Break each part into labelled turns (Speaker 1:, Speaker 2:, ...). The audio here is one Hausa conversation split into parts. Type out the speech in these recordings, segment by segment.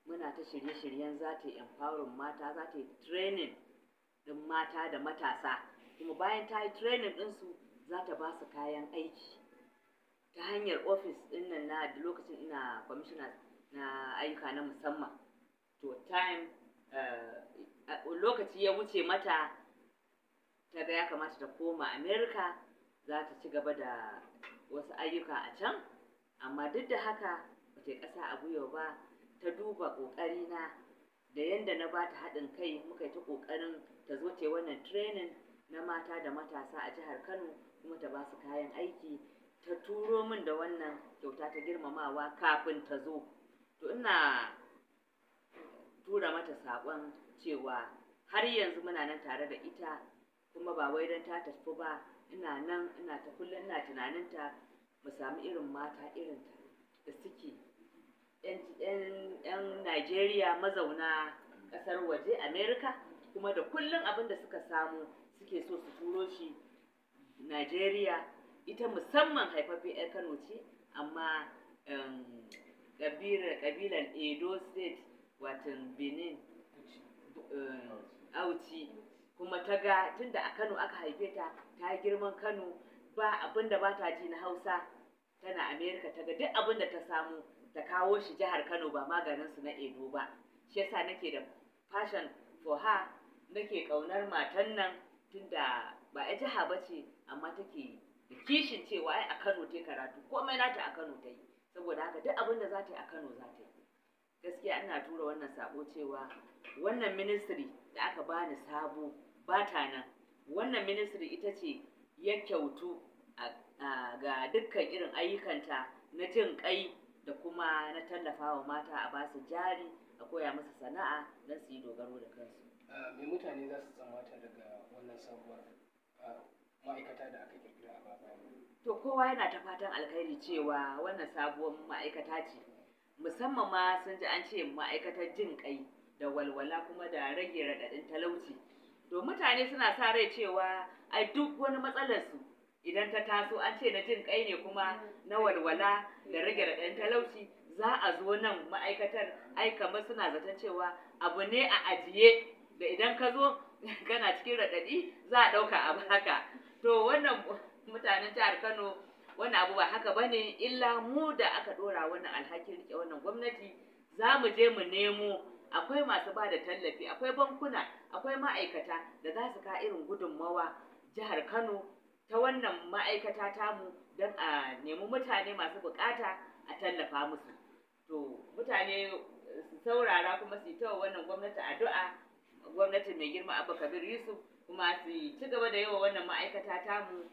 Speaker 1: muna ta shirye-shiryen za ta yi empowering mata, za ta yi training ɗin mata da matasa, kuma bayan ta yi training ɗinsu za ta ba su kayan aiki ta hanyar ofis ɗin nan na da lokacin ina commissioner na ayyuka na musamman. To lokaci ya wuce mata, ta ga ya kamata ta koma America, za ta ci gaba da wasu ayyuka a can, amma duk da haka ba ta yi ƙasa a gwiwa ba, ta duba ƙoƙarina da yadda na ba ta haɗin kai, muka yi ta ƙoƙarin ta zo ta yi wannan training na mata da matasa a jihar Kano, kuma ta ba su kayan aiki, ta turo min da wannan kyauta ta girmamawa kafin ta zo. To ina tura mata saƙon cewa har yanzu muna nan tare da ita, kuma ba wai don ta tafi ba, ina nan ina ta kullum ina tunaninta, mu samu irin mata irin ta da suke 'yan Najeriya mazauna ƙasar waje America, kuma da kullum abin da suka samu suke so su turo shi Najeriya. Ita musamman haifaffe 'yar Kano ce, amma ƙabilan Edo State, watan Benin, Auci, kuma ta ga tunda a Kano aka haife ta, ta girman Kano, ba abin da ba ta ji na Hausa, tana America, ta ga duk abin da ta samu ta kawo shi jihar Kano, ba maganinsu na Edo ba. Shi yasa nake da passion for her, nake ƙaunar matan nan, tunda ba a jiha ba ce, amma take da kishin cewa ai a Kano ta karatu, komai nata a Kano ta yi, saboda haka duk abin da za ta yi a Kano za ta yi. Gaskiya ina tura wannan sako cewa wannan ministry da aka bani sabo ba ta nan. Wannan ministry ita ce ya kyautu ga dukkan irin ayyukanta na jin kai da kuma na tallafawa mata, a ba su jari, a koya musu sana'a don su yi dogaro da kansu.
Speaker 2: Me mutane za su tsammata daga wannan sabuwar ma'aikata da aka kirkira a baya?
Speaker 1: To kowa yana ta fatan alkhairi cewa wannan sabuwar ma'aikata ce, musamman ma sun ji an ce ma'aikatar jin kai da walwala, kuma da rage raɗaɗin talauci. To mutane suna sa rai cewa ai duk wani matsalarsu idan ta taso, an ce na jin kai ne kuma na walwala da rage raɗaɗin talauci, za a zo nan ma'aikatar, ai kamar suna zaton cewa abu ne a ajiye da idan ka zo kana cikin raɗaɗi za a ɗauka abu haka. To wannan mutanen jihar Kano, wannan abu ba haka bane, illa mu da aka ɗora wannan alhakin rike wannan gwamnati, za mu je mu nemo, akwai masu ba da tallafi, akwai bankuna, akwai ma'aikata da za su ka irin gudunmawa jihar Kano ta wannan ma'aikata tamu, don a nemi mutane masu bukata a tallafa musu. To mutane su saurara, kuma su yi ta wannan gwamnati addu'a, gwamnatin mai girma Abba Kabir Yusuf, kuma su ci gaba da yawa wannan ma'aikata tamu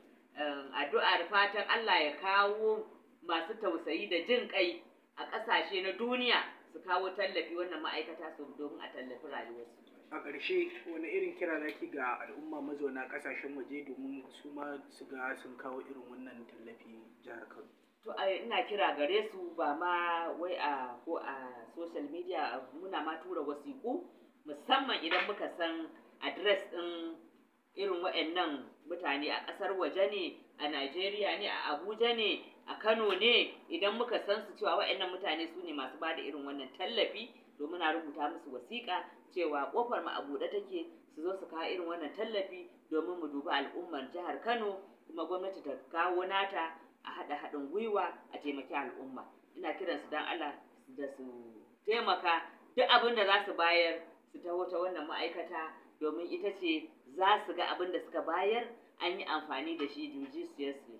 Speaker 1: addu'ar fatan Allah ya kawo masu tausayi da jin kai a ƙasashe na duniya, su kawo tallafi wannan ma'aikata su domin a tallafi rayuwarsu.
Speaker 2: A ƙarshe, wani irin kira zaki ga al'umma mazauna ƙasashen waje domin su ma su ga sun kawo irin wannan tallafi jihar Kano?
Speaker 1: To ina kira gare su, ba ma wai ko a social media, muna ma tura wasiƙu, musamman idan muka san adres ɗin irin waɗannan mutane a ƙasar waje ne, a Najeriya ne, a Abuja ne, a Kano ne, idan muka san su cewa waɗannan mutane su ne masu ba da irin wannan tallafi, domin a rubuta musu wasiƙa cewa ƙofar mu a buɗe take, su zo su kawo irin wannan tallafi domin mu dubi al'ummar jihar Kano, kuma gwamnati ta kawo nata, a haɗa haɗin gwiwa a taimaki al'umma. Ina kiran su don Allah da su taimaka, duk abin da za su bayar su taho ta wannan ma'aikata, domin ita ce za su ga abin da suka bayar an yi amfani da shi judiciously.